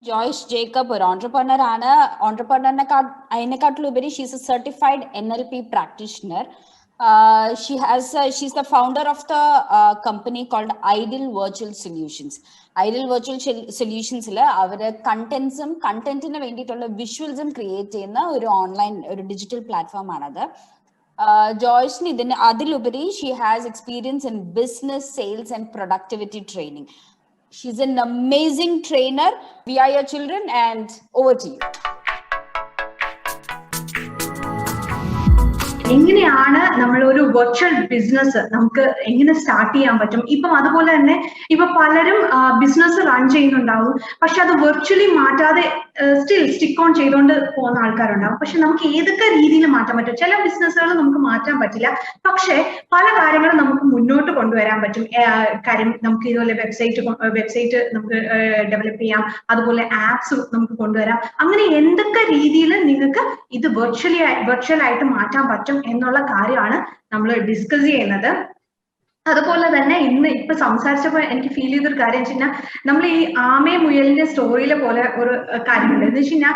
Joyce Jacob ഒരു entrepreneur ആണ്. അതിനെക്കാട്ടിലുപരി she's a certified NLP practitioner. She's the founder of the company called Ideal Virtual Solutions. Ideal Virtual Solutionsല് അവര് കണ്ടന്റിന് വേണ്ടിയിട്ടുള്ള വിഷ്വൽസും create ചെയ്യുന്ന ഒരു ഓൺലൈൻ ഒരു ഡിജിറ്റൽ പ്ലാറ്റ്ഫോം ആണത്. ജോയ്സിന് അതിലുപരി she has experience in business, sales and productivity training. She's an amazing trainer. We are your children, and over to you. എങ്ങനെയാണ് നമ്മളൊരു virtual business നമുക്ക് എങ്ങനെ സ്റ്റാർട്ട് ചെയ്യാൻ പറ്റും? ഇപ്പം അതുപോലെ തന്നെ ഇപ്പൊ പലരും ബിസിനസ് റൺ ചെയ്യുന്നുണ്ടാവും, പക്ഷെ അത് വെർച്വലി മാറ്റാതെ സ്റ്റിൽ സ്റ്റിക്ക് ഓൺ ചെയ്തുകൊണ്ട് പോകുന്ന ആൾക്കാരുണ്ടാവും. പക്ഷെ നമുക്ക് ഏതൊക്കെ രീതിയിൽ മാറ്റാൻ പറ്റും? ചില ബിസിനസ്സുകൾ നമുക്ക് മാറ്റാൻ പറ്റില്ല, പക്ഷെ പല കാര്യങ്ങളും നമുക്ക് മുന്നോട്ട് കൊണ്ടുവരാൻ പറ്റും. കാര്യം നമുക്ക് ഇതുപോലെ വെബ്സൈറ്റ് നമുക്ക് ഡെവലപ്പ് ചെയ്യാം, അതുപോലെ ആപ്സ് നമുക്ക് കൊണ്ടുവരാം. അങ്ങനെ എന്തൊക്കെ രീതിയിൽ നിങ്ങൾക്ക് ഇത് വെർച്വൽ ആയിട്ട് മാറ്റാൻ പറ്റും എന്നുള്ള കാര്യമാണ് നമ്മൾ ഡിസ്കസ് ചെയ്യുന്നത്. അതുപോലെ തന്നെ ഇപ്പൊ സംസാരിച്ചപ്പോൾ എനിക്ക് ഫീൽ ചെയ്തൊരു കാര്യം വെച്ച് കഴിഞ്ഞാൽ, നമ്മൾ ഈ ആമയെ മുയലിന്റെ സ്റ്റോറിയിലെ പോലെ ഒരു കാര്യമുണ്ട്. എന്ന് വെച്ച് കഴിഞ്ഞാൽ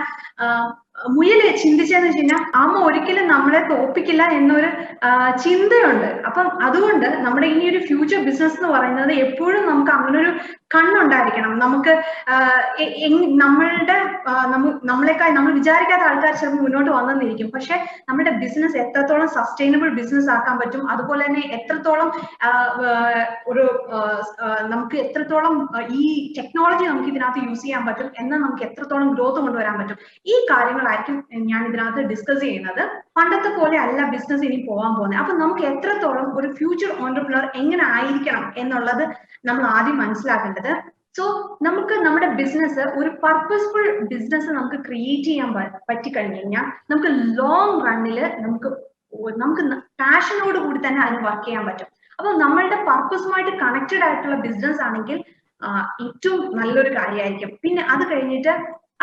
മുയല് ചിന്തിച്ചെന്ന് വെച്ച് കഴിഞ്ഞാൽ ആമ ഒരിക്കലും നമ്മളെ തോപ്പിക്കില്ല എന്നൊരു ചിന്തയുണ്ട്. അപ്പം അതുകൊണ്ട് നമ്മുടെ ഈ ഒരു ഫ്യൂച്ചർ ബിസിനസ് എന്ന് പറയുന്നത് എപ്പോഴും നമുക്ക് അങ്ങനെ ഒരു കണ്ണുണ്ടായിരിക്കണം. നമുക്ക് നമ്മളെക്കാൾ നമ്മൾ വിചാരിക്കാത്ത ആൾക്കാർ ചിലപ്പോൾ മുന്നോട്ട് വന്നെന്നിരിക്കും, പക്ഷെ നമ്മുടെ ബിസിനസ് എത്രത്തോളം സസ്റ്റൈനബിൾ ബിസിനസ് ആക്കാൻ പറ്റും, അതുപോലെ തന്നെ എത്രത്തോളം നമുക്ക് എത്രത്തോളം ഈ ടെക്നോളജി നമുക്ക് ഇതിനകത്ത് യൂസ് ചെയ്യാൻ പറ്റും, എന്നാൽ നമുക്ക് എത്രത്തോളം ഗ്രോത്ത് കൊണ്ടുവരാൻ പറ്റും, ഈ കാര്യങ്ങളായിരിക്കും ഞാൻ ഇതിനകത്ത് ഡിസ്കസ് ചെയ്യുന്നത്. പണ്ടത്തെ പോലെ അല്ല ബിസിനസ് ഇനി പോകാൻ പോകുന്നത്. അപ്പൊ നമുക്ക് എത്രത്തോളം ഒരു ഫ്യൂച്ചർ ഓൺടർപ്രണർ എങ്ങനെ ആയിരിക്കണം എന്നുള്ളത് നമ്മൾ ആദ്യം മനസ്സിലാക്കേണ്ടത്. സോ നമുക്ക് നമ്മുടെ ബിസിനസ് ഒരു പർപ്പസ്ഫുൾ ബിസിനസ് നമുക്ക് ക്രിയേറ്റ് ചെയ്യാൻ പറ്റിക്കഴിഞ്ഞു കഴിഞ്ഞാൽ നമുക്ക് ലോങ് റണ്ണില് നമുക്ക് പാഷനോട് കൂടി തന്നെ അതിന് വർക്ക് ചെയ്യാൻ പറ്റും. അപ്പൊ നമ്മളുടെ പർപ്പസുമായിട്ട് കണക്റ്റഡ് ആയിട്ടുള്ള ബിസിനസ് ആണെങ്കിൽ ഏറ്റവും നല്ലൊരു കാര്യമായിരിക്കും. പിന്നെ അത് കഴിഞ്ഞിട്ട്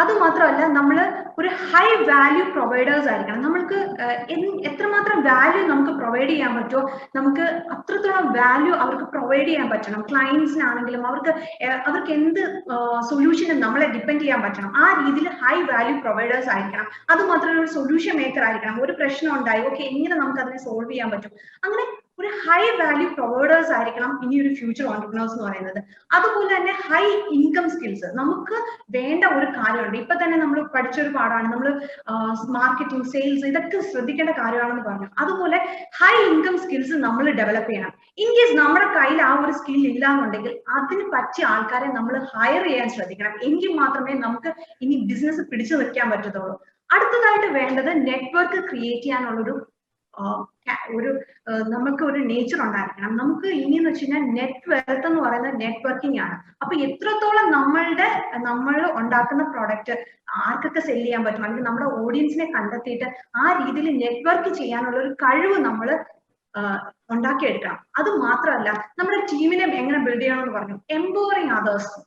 അത് മാത്രമല്ല, നമ്മൾ ഒരു ഹൈ വാല്യൂ പ്രൊവൈഡേഴ്സ് ആയിരിക്കണം. നമ്മൾക്ക് എത്രമാത്രം വാല്യൂ നമുക്ക് പ്രൊവൈഡ് ചെയ്യാൻ പറ്റുമോ നമുക്ക് അത്രത്തോളം വാല്യൂ അവർക്ക് പ്രൊവൈഡ് ചെയ്യാൻ പറ്റണം. ക്ലയൻസിനാണെങ്കിലും അവർക്ക് എന്ത് സൊല്യൂഷനും നമ്മളെ ഡിപ്പെൻഡ് ചെയ്യാൻ പറ്റണം. ആ രീതിയിൽ ഹൈ വാല്യൂ പ്രൊവൈഡേഴ്സ് ആയിരിക്കണം. അത് മാത്രമല്ല ഒരു സൊല്യൂഷൻ മേക്കർ ആയിരിക്കണം. ഒരു പ്രശ്നം ഉണ്ടായി, ഓക്കെ, എങ്ങനെ നമുക്ക് അതിനെ സോൾവ് ചെയ്യാൻ പറ്റും, അങ്ങനെ ഒരു ഹൈ വാല്യൂ പ്രൊവൈഡേഴ്സ് ആയിരിക്കണം ഇനി ഒരു ഫ്യൂച്ചർ ഓൺടർപ്രണേഴ്സ് എന്ന് പറയുന്നത്. അതുപോലെ തന്നെ ഹൈ ഇൻകം സ്കിൽസ് നമുക്ക് വേണ്ട ഒരു കാര്യമുണ്ട്. ഇപ്പൊ തന്നെ നമ്മൾ പഠിച്ചൊരു പാഠമാണ്, നമ്മൾ മാർക്കറ്റിംഗ്, സെയിൽസ്, ഇതൊക്കെ ശ്രദ്ധിക്കേണ്ട കാര്യമാണെന്ന് പറഞ്ഞു. അതുപോലെ ഹൈ ഇൻകം സ്കിൽസ് നമ്മൾ ഡെവലപ്പ് ചെയ്യണം. ഇൻ കേസ് നമ്മുടെ കയ്യിൽ ആ ഒരു സ്കിൽ ഇല്ല എന്നുണ്ടെങ്കിൽ അതിന് പറ്റിയ ആൾക്കാരെ നമ്മൾ ഹയർ ചെയ്യാൻ ശ്രദ്ധിക്കണം. എങ്കിൽ മാത്രമേ നമുക്ക് ഇനി ബിസിനസ് പിടിച്ചു നിൽക്കാൻ പറ്റത്തുള്ളൂ. അടുത്തതായിട്ട് വേണ്ടത് നെറ്റ്വർക്ക് ക്രിയേറ്റ് ചെയ്യാനുള്ളൊരു നമുക്ക് ഒരു നേച്ചർ ഉണ്ടായിരിക്കണം. നമുക്ക് ഇനിയെന്ന് വെച്ച് കഴിഞ്ഞാൽ നെറ്റ് വെൽത്ത് എന്ന് പറയുന്നത് നെറ്റ്വർക്കിംഗ് ആണ്. അപ്പൊ എത്രത്തോളം നമ്മൾ ഉണ്ടാക്കുന്ന പ്രോഡക്റ്റ് ആർക്കൊക്കെ സെല് ചെയ്യാൻ പറ്റും, അല്ലെങ്കിൽ നമ്മുടെ ഓഡിയൻസിനെ കണ്ടെത്തിയിട്ട് ആ രീതിയിൽ നെറ്റ്വർക്ക് ചെയ്യാനുള്ള ഒരു കഴിവ് നമ്മൾ ഉണ്ടാക്കിയെടുക്കണം. അത് മാത്രമല്ല, നമ്മുടെ ടീമിനെ എങ്ങനെ ബിൽഡ് ചെയ്യണമെന്ന് പറഞ്ഞു, എംപവറിങ് അതേഴ്സ്.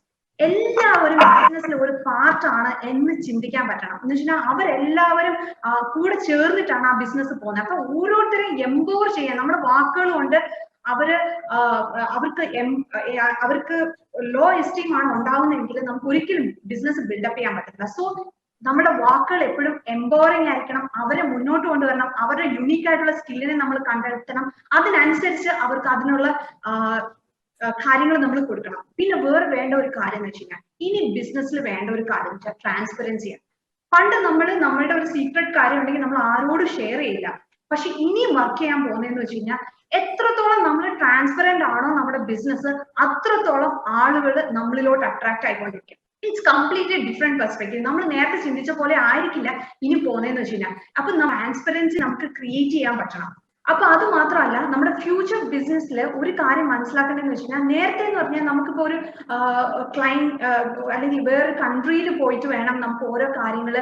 എല്ലാവരും ബിസിനസ്സിൽ ഒരു പാർട്ടാണ് എന്ന് ചിന്തിക്കാൻ പറ്റണം. എന്ന് വെച്ചാൽ അവരെല്ലാവരും കൂടെ ചേർന്നിട്ടാണ് ആ ബിസിനസ് പോകുന്നത്. അപ്പൊ ഓരോരുത്തരെയും എംപവർ ചെയ്യാൻ നമ്മുടെ വാക്കുകൾ കൊണ്ട് അവർക്ക് ലോ എസ്റ്റീം ആണ് ഉണ്ടാവുന്നതെങ്കിൽ നമുക്ക് ഒരിക്കലും ബിസിനസ് ബിൽഡപ്പ് ചെയ്യാൻ പറ്റില്ല. സോ നമ്മുടെ വാക്കുകൾ എപ്പോഴും എംപവറിംഗ് ആയിരിക്കണം. അവരെ മുന്നോട്ട് കൊണ്ടുവരണം. അവരുടെ യുണീക്ക് ആയിട്ടുള്ള സ്കില്ലിനെ നമ്മൾ കണ്ടെത്തണം. അതിനനുസരിച്ച് അവർക്ക് അതിനുള്ള കാര്യങ്ങൾ നമ്മൾ കൊടുക്കണം. പിന്നെ വേറെ വേണ്ട ഒരു കാര്യം എന്ന് വെച്ച് കഴിഞ്ഞാൽ, ഇനി ബിസിനസ്സിൽ വേണ്ട ഒരു കാര്യം വെച്ചാൽ ട്രാൻസ്പെറൻസിയാണ്. പണ്ട് നമ്മളുടെ ഒരു സീക്രട്ട് കാര്യം ഉണ്ടെങ്കിൽ നമ്മൾ ആരോടും ഷെയർ ചെയ്യില്ല. പക്ഷെ ഇനി വർക്ക് ചെയ്യാൻ പോകുന്നതെന്ന് വെച്ച് കഴിഞ്ഞാൽ, എത്രത്തോളം നമ്മൾ ട്രാൻസ്പെറന്റ് ആണോ നമ്മുടെ ബിസിനസ്, അത്രത്തോളം ആളുകൾ നമ്മളിലോട്ട് അട്രാക്ട് ആയിക്കൊണ്ടിരിക്കും. It's completely different perspective. നമ്മൾ നേരത്തെ ചിന്തിച്ച പോലെ ആയിരിക്കില്ല ഇനി പോകുന്നതെന്ന് വെച്ച് കഴിഞ്ഞാൽ. അപ്പൊ ട്രാൻസ്പെറൻസി നമുക്ക് ക്രിയേറ്റ് ചെയ്യാൻ പറ്റണം. അപ്പൊ അത് മാത്രമല്ല, നമ്മുടെ ഫ്യൂച്ചർ ബിസിനസ്സിൽ ഒരു കാര്യം മനസ്സിലാക്കേണ്ടതെന്ന് വെച്ച് കഴിഞ്ഞാൽ, നേരത്തെ എന്ന് പറഞ്ഞാൽ നമുക്കിപ്പോ ഒരു ക്ലയന്റ് അല്ലെങ്കിൽ വേറെ കൺട്രിയിൽ പോയിട്ട് വേണം നമുക്ക് ഓരോ കാര്യങ്ങൾ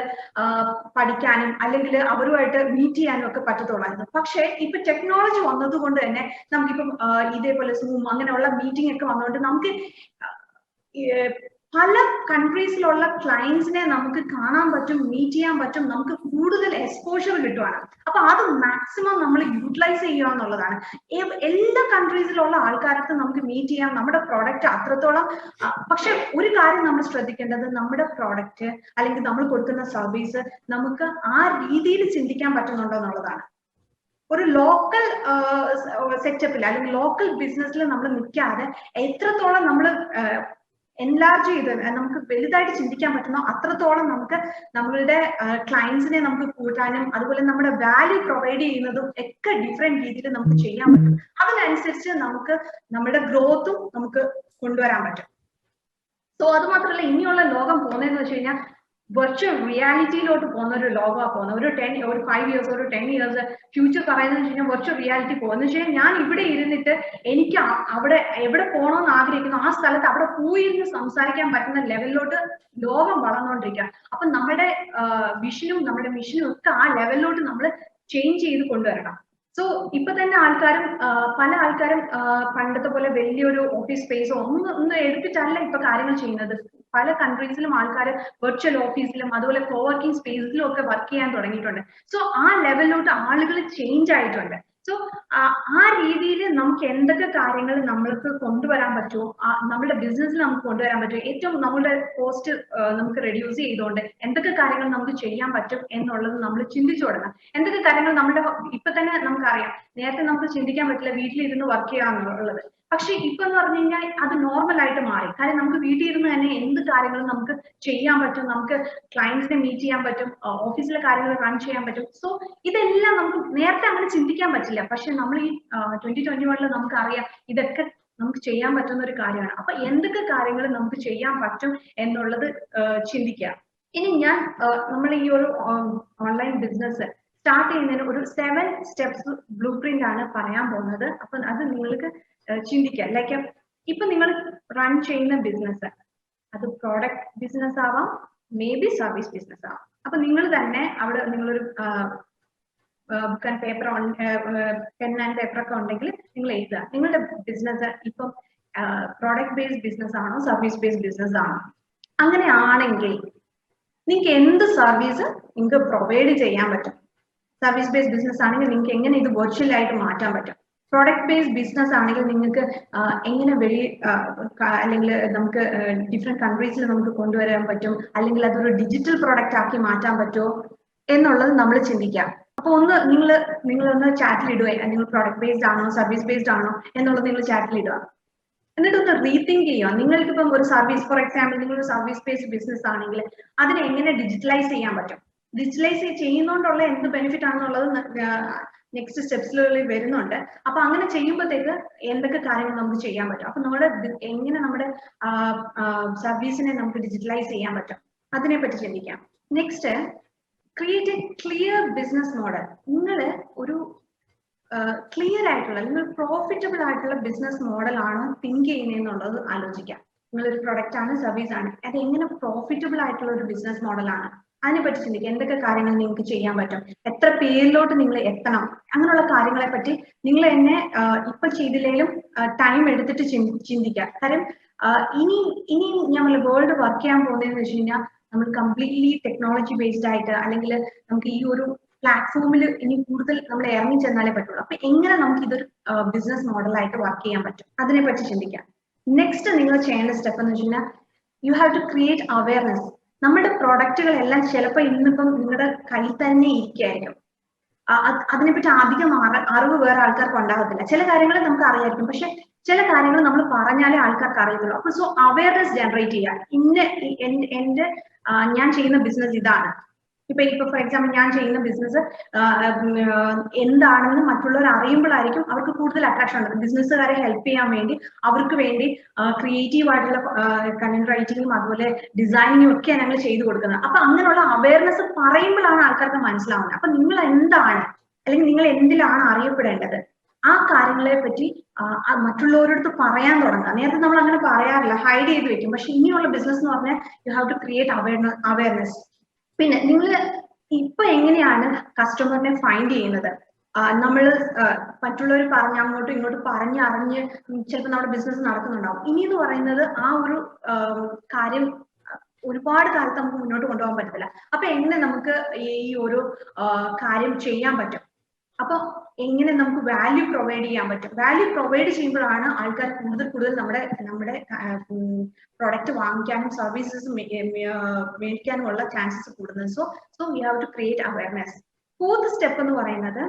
പഠിക്കാനും അല്ലെങ്കിൽ അവരുമായിട്ട് മീറ്റ് ചെയ്യാനും ഒക്കെ പറ്റത്തുള്ളായിരുന്നു. പക്ഷെ ഇപ്പൊ ടെക്നോളജി വന്നത് കൊണ്ട് തന്നെ നമുക്കിപ്പം ഇതേപോലെ സൂം അങ്ങനെയുള്ള മീറ്റിംഗ് ഒക്കെ വന്നുകൊണ്ട് നമുക്ക് പല കൺട്രീസിലുള്ള ക്ലയൻസിനെ നമുക്ക് കാണാൻ പറ്റും, മീറ്റ് ചെയ്യാൻ പറ്റും. നമുക്ക് കൂടുതൽ എക്സ്പോഷർ കിട്ടുവാണ്. അപ്പൊ അത് മാക്സിമം നമ്മൾ യൂട്ടിലൈസ് ചെയ്യുക എന്നുള്ളതാണ്. എല്ലാ കൺട്രീസിലുള്ള ആൾക്കാർക്ക് നമുക്ക് മീറ്റ് ചെയ്യാം, നമ്മുടെ പ്രോഡക്റ്റ് അത്രത്തോളം. പക്ഷെ ഒരു കാര്യം നമ്മൾ ശ്രദ്ധിക്കേണ്ടത്, നമ്മുടെ പ്രോഡക്റ്റ് അല്ലെങ്കിൽ നമ്മൾ കൊടുക്കുന്ന സർവീസ് നമുക്ക് ആ രീതിയിൽ ചിന്തിക്കാൻ പറ്റുന്നുണ്ടോ എന്നുള്ളതാണ്. ഒരു ലോക്കൽ സെറ്റപ്പിൽ അല്ലെങ്കിൽ ലോക്കൽ ബിസിനസ്സിൽ നമ്മൾ നിൽക്കാതെ എത്രത്തോളം നമ്മൾ എൻലാർജ് ചെയ്ത് നമുക്ക് വലുതായിട്ട് ചിന്തിക്കാൻ പറ്റുന്നോ അത്രത്തോളം നമുക്ക് നമ്മളുടെ ക്ലയൻസിനെ നമുക്ക് കൂട്ടാനും അതുപോലെ നമ്മുടെ വാല്യൂ പ്രൊവൈഡ് ചെയ്യുന്നതും ഒക്കെ ഡിഫറെന്റ് രീതിയിൽ നമുക്ക് ചെയ്യാൻ പറ്റും. അതിനനുസരിച്ച് നമുക്ക് നമ്മുടെ ഗ്രോത്തും നമുക്ക് കൊണ്ടുവരാൻ പറ്റും. സോ അത് മാത്രമല്ല, ഇനിയുള്ള ലോകം പോകുന്നതെന്ന് വെച്ച് കഴിഞ്ഞാൽ വെർച്വൽ റിയാലിറ്റിയിലോട്ട് പോകുന്ന ഒരു ലോകമാണ് പോകുന്നത്. ഒരു 5 years ഒരു 10 years ഫ്യൂച്ചർ പറയുന്നത് വെച്ച് കഴിഞ്ഞാൽ വെർച്വൽ റിയാലിറ്റി പോകുന്നത് വെച്ച് കഴിഞ്ഞാൽ ഞാൻ ഇവിടെ ഇരുന്നിട്ട് എനിക്ക് അവിടെ എവിടെ പോകണമെന്ന് ആഗ്രഹിക്കുന്നു ആ സ്ഥലത്ത് അവിടെ പോയിരുന്ന് സംസാരിക്കാൻ പറ്റുന്ന ലെവലിലോട്ട് ലോകം വളർന്നുകൊണ്ടിരിക്കുക. അപ്പൊ നമ്മുടെ വിഷനും നമ്മുടെ മിഷനും ഒക്കെ ആ ലെവലിലോട്ട് നമ്മൾ ചേഞ്ച് ചെയ്ത് കൊണ്ടുവരണം. സോ ഇപ്പൊ തന്നെ പല ആൾക്കാരും പണ്ടത്തെ പോലെ വലിയൊരു ഓഫീസ് സ്പേസോ ഒന്നും എടുത്തിട്ടല്ല ഇപ്പൊ കാര്യങ്ങൾ ചെയ്യുന്നത്. പല കൺട്രീസിലും ആൾക്കാർ വെർച്വൽ ഓഫീസിലും അതുപോലെ കോവർക്കിംഗ് സ്പേസിലും ഒക്കെ വർക്ക് ചെയ്യാൻ തുടങ്ങിയിട്ടുണ്ട്. സോ ആ ലെവലിലോട്ട് ആളുകൾ ചേഞ്ച് ആയിട്ടുണ്ട്. സോ ആ രീതിയിൽ നമുക്ക് എന്തൊക്കെ കാര്യങ്ങൾ നമ്മൾക്ക് കൊണ്ടുവരാൻ പറ്റുമോ, നമ്മുടെ ബിസിനസ്സിൽ നമുക്ക് കൊണ്ടുവരാൻ പറ്റുമോ, ഏറ്റവും നമ്മുടെ കോസ്റ്റ് നമുക്ക് റെഡ്യൂസ് ചെയ്തുകൊണ്ട് എന്തൊക്കെ കാര്യങ്ങൾ നമുക്ക് ചെയ്യാൻ പറ്റും എന്നുള്ളത് നമ്മൾ ചിന്തിച്ചു തുടങ്ങാം. എന്തൊക്കെ കാര്യങ്ങൾ നമ്മുടെ ഇപ്പൊ തന്നെ നമുക്കറിയാം, നേരത്തെ നമുക്ക് ചിന്തിക്കാൻ പറ്റില്ല വീട്ടിലിരുന്ന് വർക്ക് ചെയ്യാന്നുള്ളത്. പക്ഷെ ഇപ്പൊ എന്ന് പറഞ്ഞു കഴിഞ്ഞാൽ അത് നോർമൽ ആയിട്ട് മാറി. കാര്യം നമുക്ക് വീട്ടിൽ ഇരുന്ന് തന്നെ എന്ത് കാര്യങ്ങളും നമുക്ക് ചെയ്യാൻ പറ്റും, നമുക്ക് ക്ലയൻസിനെ മീറ്റ് ചെയ്യാൻ പറ്റും, ഓഫീസിലെ കാര്യങ്ങൾ റൺ ചെയ്യാൻ പറ്റും. സോ ഇതെല്ലാം നമുക്ക് നേരത്തെ അങ്ങനെ ചിന്തിക്കാൻ പറ്റില്ല. പക്ഷെ നമ്മൾ ഈ 2021 നമുക്ക് അറിയാം ഇതൊക്കെ നമുക്ക് ചെയ്യാൻ പറ്റുന്ന ഒരു കാര്യമാണ്. അപ്പൊ എന്തൊക്കെ കാര്യങ്ങൾ നമുക്ക് ചെയ്യാൻ പറ്റും എന്നുള്ളത് ചിന്തിക്കുക. ഇനി ഞാൻ നമ്മൾ ഈ ഒരു ഓൺലൈൻ ബിസിനസ് സ്റ്റാർട്ട് ചെയ്യുന്നതിന് ഒരു 7 steps ബ്ലൂ പ്രിന്റ് ആണ് പറയാൻ പോകുന്നത്. അപ്പൊ അത് നിങ്ങൾക്ക് ചിന്തിക്കാം. ലൈക്ക് ഇപ്പൊ നിങ്ങൾ റൺ ചെയ്യുന്ന ബിസിനസ് അത് പ്രോഡക്റ്റ് ബിസിനസ് ആവാം, മേ ബി സർവീസ് ബിസിനസ് ആവാം. അപ്പൊ നിങ്ങൾ തന്നെ അവിടെ നിങ്ങളൊരു പേപ്പർ പെൻ ആൻഡ് പേപ്പർ ഒക്കെ ഉണ്ടെങ്കിൽ നിങ്ങൾ എഴുതുക നിങ്ങളുടെ ബിസിനസ് ഇപ്പം പ്രോഡക്റ്റ് ബേസ്ഡ് ബിസിനസ് ആണോ സർവീസ് ബേസ്ഡ് ബിസിനസ് ആണോ. അങ്ങനെ ആണെങ്കിൽ നിങ്ങൾക്ക് എന്ത് സർവീസ് നിങ്ങൾക്ക് പ്രൊവൈഡ് ചെയ്യാൻ പറ്റും. സർവീസ് ബേസ്ഡ് ബിസിനസ് ആണെങ്കിൽ നിങ്ങൾക്ക് എങ്ങനെ ഇത് വെർച്വൽ ആയിട്ട് മാറ്റാൻ പറ്റും. പ്രോഡക്റ്റ് ബേസ്ഡ് ബിസിനസ് ആണെങ്കിൽ നിങ്ങൾക്ക് എങ്ങനെ അല്ലെങ്കിൽ നമുക്ക് ഡിഫറെന്റ് കൺട്രീസിൽ നമുക്ക് കൊണ്ടുവരാൻ പറ്റും, അല്ലെങ്കിൽ അതൊരു ഡിജിറ്റൽ പ്രോഡക്റ്റ് ആക്കി മാറ്റാൻ പറ്റുമോ എന്നുള്ളത് നമ്മൾ ചിന്തിക്കാം. അപ്പൊ നിങ്ങളൊന്ന് ചാറ്റിൽ ഇടുക, നിങ്ങൾ പ്രോഡക്റ്റ് ബേസ്ഡ് ആണോ സർവീസ് ബേസ്ഡ് ആണോ എന്നുള്ളത് നിങ്ങൾ ചാറ്റിൽ ഇടുക. എന്നിട്ടൊന്ന് റീതിങ്ക് ചെയ്യുക. നിങ്ങൾക്കിപ്പം ഒരു സർവീസ്, ഫോർ എക്സാമ്പിൾ നിങ്ങളൊരു സർവീസ് ബേസ്ഡ് ബിസിനസ് ആണെങ്കിൽ അതിനെ എങ്ങനെ ഡിജിറ്റലൈസ് ചെയ്യാൻ പറ്റും, ഡിജിറ്റലൈസ് ചെയ്യുന്നതുകൊണ്ടുള്ള എന്ത് ബെനിഫിറ്റ് ആണെന്നുള്ളത് നെക്സ്റ്റ് സ്റ്റെപ്സിൽ വരുന്നുണ്ട്. അപ്പൊ അങ്ങനെ ചെയ്യുമ്പോഴത്തേക്ക് എന്തൊക്കെ കാര്യങ്ങൾ നമുക്ക് ചെയ്യാൻ പറ്റും, അപ്പൊ എങ്ങനെ നമ്മുടെ സർവീസിനെ നമുക്ക് ഡിജിറ്റലൈസ് ചെയ്യാൻ പറ്റും അതിനെ പറ്റി ചിന്തിക്കാം. Next, create A clear business model. നിങ്ങൾ ഒരു ക്ലിയർ ആയിട്ടുള്ള നിങ്ങൾ പ്രോഫിറ്റബിൾ ആയിട്ടുള്ള ബിസിനസ് മോഡൽ ആണോ തിങ്ക് ചെയ്യുന്നതെന്നുള്ളത് ആലോചിക്കാം. നിങ്ങളൊരു പ്രൊഡക്റ്റ് ആണ് സർവീസ് ആണ്, അത് എങ്ങനെ പ്രോഫിറ്റബിൾ ആയിട്ടുള്ള ഒരു ബിസിനസ് മോഡലാണ് അതിനെ പറ്റി ചിന്തിക്കുക. എന്തൊക്കെ കാര്യങ്ങൾ നിങ്ങൾക്ക് ചെയ്യാൻ പറ്റും, എത്ര പേരിലോട്ട് നിങ്ങൾ എത്തണം, അങ്ങനെയുള്ള കാര്യങ്ങളെ പറ്റി നിങ്ങൾ എന്നെ ഇപ്പൊ ചെയ്തില്ലെങ്കിലും ടൈം എടുത്തിട്ട് ചിന്തിക്കുക. കാര്യം ഇനി ഞാൻ വേൾഡ് വർക്ക് ചെയ്യാൻ പോകുന്നതെന്ന് വെച്ച് കഴിഞ്ഞാൽ നമ്മൾ കംപ്ലീറ്റ്ലി ടെക്നോളജി ബേസ്ഡ് ആയിട്ട്, അല്ലെങ്കിൽ നമുക്ക് ഈ ഒരു പ്ലാറ്റ്ഫോമിൽ ഇനി കൂടുതൽ നമ്മൾ ഇറങ്ങി ചെന്നാലേ പറ്റുള്ളൂ. അപ്പൊ എങ്ങനെ നമുക്ക് ഇതൊരു ബിസിനസ് മോഡലായിട്ട് വർക്ക് ചെയ്യാൻ പറ്റും അതിനെ പറ്റി ചിന്തിക്കാം. നെക്സ്റ്റ് നിങ്ങൾ ചെയ്യേണ്ട സ്റ്റെപ്പ് എന്ന് വെച്ച് കഴിഞ്ഞാൽ you have to create awareness. നമ്മുടെ പ്രോഡക്റ്റുകളെല്ലാം ചിലപ്പോൾ ഇന്നിപ്പം നിങ്ങളുടെ കയ്യിൽ തന്നെ ഇരിക്കുകയായിരിക്കും, അതിനെപ്പറ്റി അധികം അറിവ് വേറെ ആൾക്കാർക്ക് ഉണ്ടാകത്തില്ല. ചില കാര്യങ്ങൾ നമുക്ക് അറിയായിരിക്കും, പക്ഷെ ചില കാര്യങ്ങൾ നമ്മൾ പറഞ്ഞാലേ ആൾക്കാർക്ക് അറിയത്തുള്ളൂ. അപ്പൊ സോ അവയർനെസ് ജനറേറ്റ് ചെയ്യുക. ഞാൻ ചെയ്യുന്ന ബിസിനസ് ഇതാണ്. ഇപ്പൊ ഫോർ എക്സാമ്പിൾ ഞാൻ ചെയ്യുന്ന ബിസിനസ് എന്താണെന്ന് മറ്റുള്ളവർ അറിയുമ്പോഴായിരിക്കും അവർക്ക് കൂടുതൽ അട്രാക്ഷൻ ഉണ്ട്. ബിസിനസ്സുകാരെ ഹെൽപ്പ് ചെയ്യാൻ വേണ്ടി അവർക്ക് വേണ്ടി ക്രിയേറ്റീവ് ആയിട്ടുള്ള കണ്ടന്റ് റൈറ്റിംഗും അതുപോലെ ഡിസൈനിങ്ങും ഒക്കെ ഞങ്ങൾ ചെയ്തു കൊടുക്കുന്നത്. അപ്പൊ അങ്ങനെയുള്ള അവയർനെസ് പറയുമ്പോഴാണ് ആൾക്കാർക്ക് മനസ്സിലാവുന്നത്. അപ്പൊ നിങ്ങൾ എന്താണ് അല്ലെങ്കിൽ നിങ്ങൾ എന്തിലാണ് അറിയപ്പെടേണ്ടത് ആ കാര്യങ്ങളെ പറ്റി മറ്റുള്ളവരടുത്ത് പറയാൻ തുടങ്ങുക. നേരത്തെ നമ്മൾ അങ്ങനെ പറയാറില്ല, ഹൈഡ് ചെയ്ത് വെക്കും. പക്ഷെ ഇനിയുള്ള ബിസിനസ് എന്ന് പറഞ്ഞാൽ you have to create awareness. പിന്നെ നിങ്ങൾ ഇപ്പൊ എങ്ങനെയാണ് കസ്റ്റമറിനെ ഫൈൻഡ് ചെയ്യുന്നത്? നമ്മൾ മറ്റുള്ളവർ അങ്ങോട്ടും ഇങ്ങോട്ടും പറഞ്ഞറിഞ്ഞ് ചിലപ്പോൾ നമ്മുടെ ബിസിനസ് നടക്കുന്നുണ്ടാവും. ഇനി എന്ന് പറയുന്നത് ആ ഒരു കാര്യം ഒരുപാട് കാലത്ത് നമുക്ക് മുന്നോട്ട് കൊണ്ടുപോകാൻ പറ്റത്തില്ല. അപ്പൊ എങ്ങനെ നമുക്ക് ഈ ഒരു കാര്യം ചെയ്യാൻ പറ്റും? അപ്പൊ എങ്ങനെ നമുക്ക് വാല്യൂ പ്രൊവൈഡ് ചെയ്യാൻ പറ്റും? വാല്യൂ പ്രൊവൈഡ് ചെയ്യുമ്പോഴാണ് ആൾക്കാർ കൂടുതൽ നമ്മുടെ പ്രൊഡക്റ്റ് വാങ്ങിക്കാനും സർവീസസ് മേടിക്കാനും ഉള്ള ചാൻസസ് കൂടുന്നത്. So you have to create awareness. 4th step എന്ന് പറയുന്നത്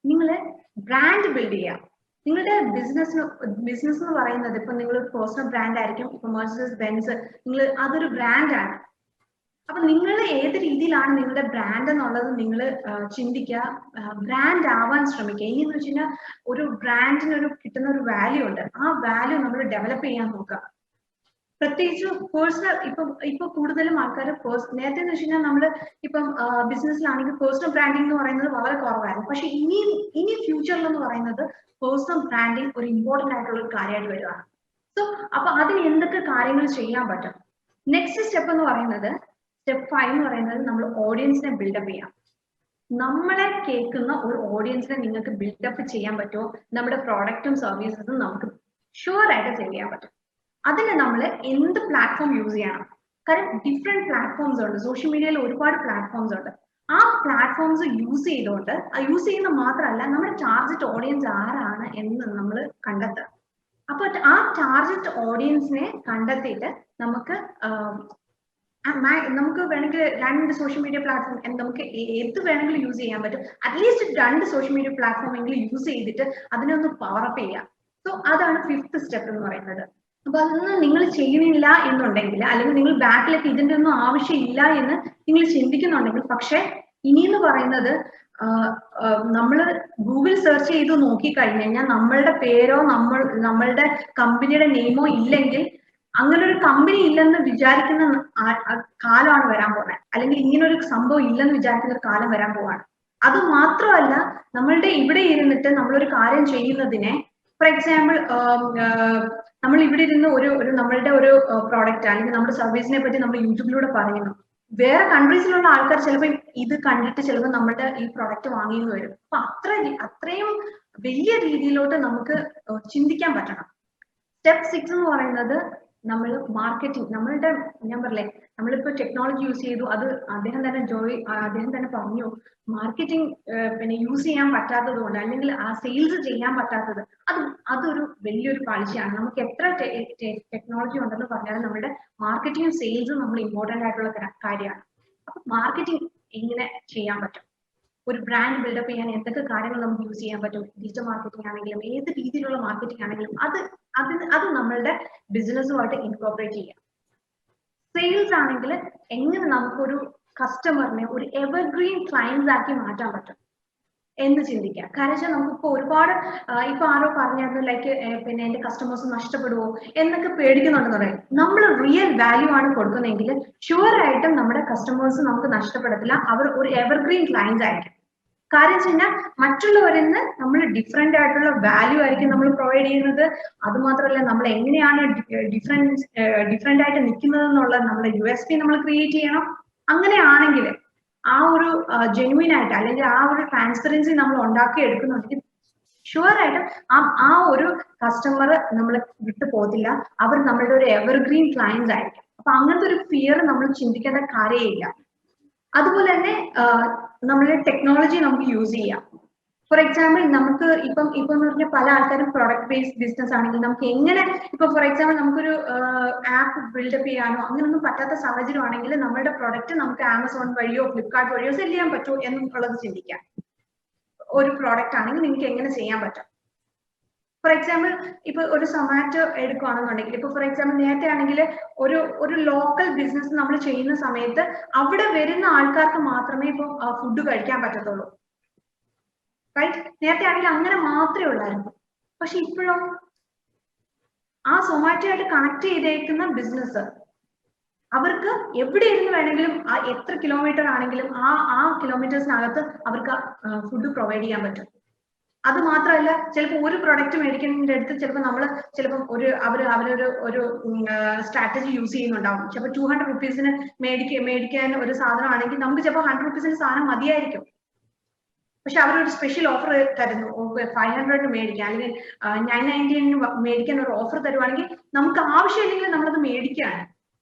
നിങ്ങൾ ബ്രാൻഡ് ബിൽഡ് ചെയ്യാം. നിങ്ങളുടെ ബിസിനസ് എന്ന് പറയുന്നത് ഇപ്പൊ നിങ്ങൾ പേഴ്സണൽ ബ്രാൻഡ് ആയിരിക്കും. ഇപ്പൊ മെർസിഡീസ് ബെൻസ്, നിങ്ങൾ അതൊരു ബ്രാൻഡാണ്. അപ്പൊ നിങ്ങൾ ഏത് രീതിയിലാണ് നിങ്ങളുടെ ബ്രാൻഡ് എന്നുള്ളത് നിങ്ങൾ ചിന്തിക്കുക, ബ്രാൻഡ് ആവാൻ ശ്രമിക്കുക. ഇനിയെന്ന് വെച്ച് കഴിഞ്ഞാൽ ഒരു ബ്രാൻഡിന് കിട്ടുന്ന ഒരു വാല്യൂ ഉണ്ട്. ആ വാല്യൂ നമ്മൾ ഡെവലപ്പ് ചെയ്യാൻ നോക്കുക. പ്രത്യേകിച്ച് പേഴ്സണൽ ഇപ്പൊ കൂടുതലും ആൾക്കാർ നേരത്തെ എന്ന് വെച്ച് കഴിഞ്ഞാൽ നമ്മൾ ഇപ്പം ബിസിനസ്സിലാണെങ്കിൽ പേഴ്സണൽ ബ്രാൻഡിംഗ് എന്ന് പറയുന്നത് വളരെ കുറവായിരുന്നു. പക്ഷെ ഇനി ഫ്യൂച്ചറിൽ എന്ന് പറയുന്നത് പേഴ്സണൽ ബ്രാൻഡിംഗ് ഒരു ഇമ്പോർട്ടന്റ് ആയിട്ടുള്ള ഒരു കാര്യമായിട്ട് വരികയാണ്. സോ അപ്പൊ അതിന് എന്തൊക്കെ കാര്യങ്ങൾ ചെയ്യാൻ പറ്റും? നെക്സ്റ്റ് സ്റ്റെപ്പ് എന്ന് പറയുന്നത് സ്റ്റെപ്പ് 5 എന്ന് പറയുന്നത് നമ്മൾ ഓഡിയൻസിനെ ബിൽഡപ്പ് ചെയ്യാം. നമ്മളെ കേൾക്കുന്ന ഒരു ഓഡിയൻസിനെ നിങ്ങൾക്ക് ബിൽഡപ്പ് ചെയ്യാൻ പറ്റുമോ? നമ്മുടെ പ്രോഡക്റ്റും സർവീസസും നമുക്ക് ഷുവർ ആയിട്ട് ചെയ്യാൻ പറ്റും. അതിന് നമ്മൾ എന്ത് പ്ലാറ്റ്ഫോം യൂസ് ചെയ്യണം? കാരണം ഡിഫറെന്റ് പ്ലാറ്റ്ഫോംസ് ഉണ്ട്. സോഷ്യൽ മീഡിയയിൽ ഒരുപാട് പ്ലാറ്റ്ഫോംസ് ഉണ്ട്. ആ പ്ലാറ്റ്ഫോംസ് യൂസ് ചെയ്തുകൊണ്ട് യൂസ് ചെയ്യുന്നത് മാത്രമല്ല, നമ്മുടെ ടാർഗറ്റ് ഓഡിയൻസ് ആരാണ് എന്ന് നമ്മൾ കണ്ടെത്തുക. അപ്പൊ ആ ടാർഗറ്റ് ഓഡിയൻസിനെ കണ്ടെത്തിയിട്ട് നമുക്ക് വേണമെങ്കിൽ 2 സോഷ്യൽ മീഡിയ പ്ലാറ്റ്ഫോം, നമുക്ക് ഏത് വേണമെങ്കിലും യൂസ് ചെയ്യാൻ പറ്റും. അറ്റ്ലീസ്റ്റ് 2 സോഷ്യൽ മീഡിയ പ്ലാറ്റ്ഫോം എങ്കിലും യൂസ് ചെയ്തിട്ട് അതിനെ ഒന്ന് പവറപ്പ് ചെയ്യാം. സോ അതാണ് 5th സ്റ്റെപ്പ് എന്ന് പറയുന്നത്. അപ്പൊ അതൊന്നും നിങ്ങൾ ചെയ്യുന്നില്ല എന്നുണ്ടെങ്കിൽ, അല്ലെങ്കിൽ നിങ്ങൾ ബാക്കിലേക്ക് ഇതിന്റെ ഒന്നും ആവശ്യമില്ല എന്ന് നിങ്ങൾ ചിന്തിക്കുന്നുണ്ടെങ്കിൽ, പക്ഷെ ഇനിയെന്ന് പറയുന്നത് നമ്മൾ ഗൂഗിൾ സെർച്ച് ചെയ്ത് നോക്കിക്കഴിഞ്ഞു കഴിഞ്ഞാൽ നമ്മളുടെ പേരോ നമ്മളുടെ കമ്പനിയുടെ നെയിമോ ഇല്ലെങ്കിൽ അങ്ങനെ ഒരു കമ്പനി ഇല്ലെന്ന് വിചാരിക്കുന്ന കാലമാണ് വരാൻ പോകുന്നത്. അല്ലെങ്കിൽ ഇങ്ങനെ ഒരു സംഭവം ഇല്ലെന്ന് വിചാരിക്കുന്ന ഒരു കാലം വരാൻ പോവാണ്. അത് മാത്രമല്ല, നമ്മളുടെ ഇവിടെ ഇരുന്നിട്ട് നമ്മളൊരു കാര്യം ചെയ്യുന്നതിനെ, ഫോർ എക്സാമ്പിൾ നമ്മൾ ഇവിടെ ഇരുന്ന് നമ്മളുടെ ഒരു പ്രോഡക്റ്റ് അല്ലെങ്കിൽ നമ്മുടെ സർവീസിനെ പറ്റി നമ്മൾ യൂട്യൂബിലൂടെ പറയുന്നു. വേറെ കൺട്രീസിലുള്ള ആൾക്കാർ ചിലപ്പോൾ ഇത് കണ്ടിട്ട് ചിലപ്പോൾ നമ്മുടെ ഈ പ്രോഡക്റ്റ് വാങ്ങിയെന്ന് വരും. അപ്പൊ അത്രയും വലിയ രീതിയിലോട്ട് നമുക്ക് ചിന്തിക്കാൻ പറ്റണം. സ്റ്റെപ്പ് 6 എന്ന് പറയുന്നത് നമ്മൾ മാർക്കറ്റിംഗ്. ഞാൻ പറഞ്ഞില്ലേ, നമ്മളിപ്പോ ടെക്നോളജി യൂസ് ചെയ്തു. അത് അദ്ദേഹം തന്നെ പറഞ്ഞു, മാർക്കറ്റിംഗ് പിന്നെ യൂസ് ചെയ്യാൻ പറ്റാത്തത് കൊണ്ട്, അല്ലെങ്കിൽ ആ സെയിൽസ് ചെയ്യാൻ പറ്റാത്തത്, അതൊരു വലിയൊരു പാളിച്ചയാണ്. നമുക്ക് എത്ര ടെക്നോളജി ഉണ്ടെന്ന് പറഞ്ഞാലും നമ്മുടെ മാർക്കറ്റിംഗും സെയിൽസും നമ്മൾ ഇമ്പോർട്ടന്റ് ആയിട്ടുള്ള കാര്യമാണ്. അപ്പൊ മാർക്കറ്റിംഗ് എങ്ങനെ ചെയ്യാൻ പറ്റും? ഒരു ബ്രാൻഡ് ബിൽഡപ്പ് ചെയ്യാൻ എന്തൊക്കെ കാര്യങ്ങൾ നമുക്ക് യൂസ് ചെയ്യാൻ പറ്റും? ഡിജിറ്റൽ മാർക്കറ്റിംഗ് ആണെങ്കിലും ഏത് രീതിയിലുള്ള മാർക്കറ്റിംഗ് ആണെങ്കിലും അത് നമ്മളുടെ ബിസിനസ്സുമായിട്ട് ഇൻകോർപ്പറേറ്റ് ചെയ്യാം. സെയിൽസ് ആണെങ്കിൽ എങ്ങനെ നമുക്കൊരു കസ്റ്റമറിനെ ഒരു എവർഗ്രീൻ ക്ലയൻസ് ആക്കി മാറ്റാൻ പറ്റും എന്ന് ചിന്തിക്കാം. കാരണം വെച്ചാൽ നമുക്കിപ്പോ ഒരുപാട് ഇപ്പൊ ആരോ പറഞ്ഞായിരുന്നു, ലൈക്ക് പിന്നെ എന്റെ കസ്റ്റമേഴ്സ് നഷ്ടപ്പെടുവോ എന്നൊക്കെ പേടിക്കുന്നുണ്ടെന്ന് പറയും. നമ്മൾ റിയൽ വാല്യൂ ആണ് കൊടുക്കുന്നതെങ്കിൽ ഷുവർ ആയിട്ടും നമ്മുടെ കസ്റ്റമേഴ്സ് നമുക്ക് നഷ്ടപ്പെടത്തില്ല. അവർ ഒരു എവർഗ്രീൻ ക്ലയൻസ് ആയിരിക്കും. കാര്യം വെച്ച് കഴിഞ്ഞാൽ മറ്റുള്ളവരിൽ നിന്ന് നമ്മൾ ഡിഫറെന്റ് ആയിട്ടുള്ള വാല്യൂ ആയിരിക്കും നമ്മൾ പ്രൊവൈഡ് ചെയ്യുന്നത്. അത് മാത്രമല്ല, നമ്മൾ എങ്ങനെയാണ് ഡിഫറെന്റ് ആയിട്ട് നിൽക്കുന്നത് എന്നുള്ള നമ്മുടെ USP നമ്മൾ ക്രിയേറ്റ് ചെയ്യണം. അങ്ങനെയാണെങ്കിൽ ആ ഒരു ജെന്യൂൻ ആയിട്ട്, അല്ലെങ്കിൽ ആ ഒരു ട്രാൻസ്പെറൻസി നമ്മൾ ഉണ്ടാക്കി എടുക്കുന്നുണ്ടെങ്കിൽ ഷുവർ ആയിട്ടും ആ ഒരു കസ്റ്റമർ നമ്മളെ വിട്ടു പോകത്തില്ല. അവർ നമ്മളുടെ ഒരു എവർഗ്രീൻ ക്ലയൻസ് ആയിരിക്കും. അപ്പൊ അങ്ങനത്തെ ഒരു ഫിയർ നമ്മൾ ചിന്തിക്കേണ്ട കാര്യമില്ല. അതുപോലെ തന്നെ നമ്മളുടെ ടെക്നോളജി നമുക്ക് യൂസ് ചെയ്യാം. ഫോർ എക്സാമ്പിൾ, നമുക്ക് ഇപ്പം എന്ന് പറഞ്ഞാൽ പല ആൾക്കാരും പ്രൊഡക്റ്റ് ബേസ്ഡ് ബിസിനസ് ആണെങ്കിൽ നമുക്ക് എങ്ങനെ, ഇപ്പൊ ഫോർ എക്സാമ്പിൾ നമുക്കൊരു ആപ്പ് ബിൽഡപ്പ് ചെയ്യാനോ അങ്ങനൊന്നും പറ്റാത്ത സാഹചര്യമാണെങ്കിൽ നമ്മുടെ പ്രൊഡക്റ്റ് നമുക്ക് ആമസോൺ വഴിയോ ഫ്ലിപ്കാർട്ട് വഴിയോ സെല് ചെയ്യാൻ പറ്റുമോ എന്നുള്ളത് ചിന്തിക്കാം. ഒരു പ്രോഡക്റ്റ് ആണെങ്കിൽ നിങ്ങൾക്ക് എങ്ങനെ ചെയ്യാൻ പറ്റും? ഫോർ എക്സാമ്പിൾ, ഇപ്പൊ ഒരു സൊമാറ്റോ എടുക്കുകയാണെന്നുണ്ടെങ്കിൽ, ഇപ്പൊ ഫോർ എക്സാമ്പിൾ നേരത്തെ ആണെങ്കിൽ ഒരു ലോക്കൽ ബിസിനസ് നമ്മൾ ചെയ്യുന്ന സമയത്ത് അവിടെ വരുന്ന ആൾക്കാർക്ക് മാത്രമേ ഇപ്പൊ ഫുഡ് കഴിക്കാൻ പറ്റത്തുള്ളൂ, റൈറ്റ്? നേരത്തെ ആണെങ്കിൽ അങ്ങനെ മാത്രമേ ഉള്ളായിരുന്നു. പക്ഷെ ഇപ്പോഴോ ആ സൊമാറ്റോ ആയിട്ട് കണക്ട് ചെയ്തേക്കുന്ന ബിസിനസ് അവർക്ക് എവിടെ ഇരുന്ന് വേണമെങ്കിലും എത്ര കിലോമീറ്റർ ആണെങ്കിലും ആ കിലോമീറ്റേഴ്സിനകത്ത് അവർക്ക് ഫുഡ് പ്രൊവൈഡ് ചെയ്യാൻ പറ്റും. അത് മാത്രമല്ല, ചിലപ്പോൾ ഒരു പ്രൊഡക്റ്റ് മേടിക്കുന്നതിന്റെ അടുത്ത് ചിലപ്പോൾ അവരൊരു സ്ട്രാറ്റജി യൂസ് ചെയ്യുന്നുണ്ടാവും. ചിലപ്പോൾ 200 റുപ്പീസിന് മേടിക്കാൻ ഒരു സാധനം ആണെങ്കിൽ നമുക്ക് ചിലപ്പോൾ 100 റുപ്പീസിന് സാധനം മതിയായിരിക്കും. പക്ഷെ അവരൊരു സ്പെഷ്യൽ ഓഫർ തരുന്നു, 500 മേടിക്കാം, അല്ലെങ്കിൽ 999 മേടിക്കാൻ ഒരു ഓഫർ തരുവാണെങ്കിൽ നമുക്ക് ആവശ്യമില്ലെങ്കിൽ നമ്മളത് മേടിക്കുകയാണ്.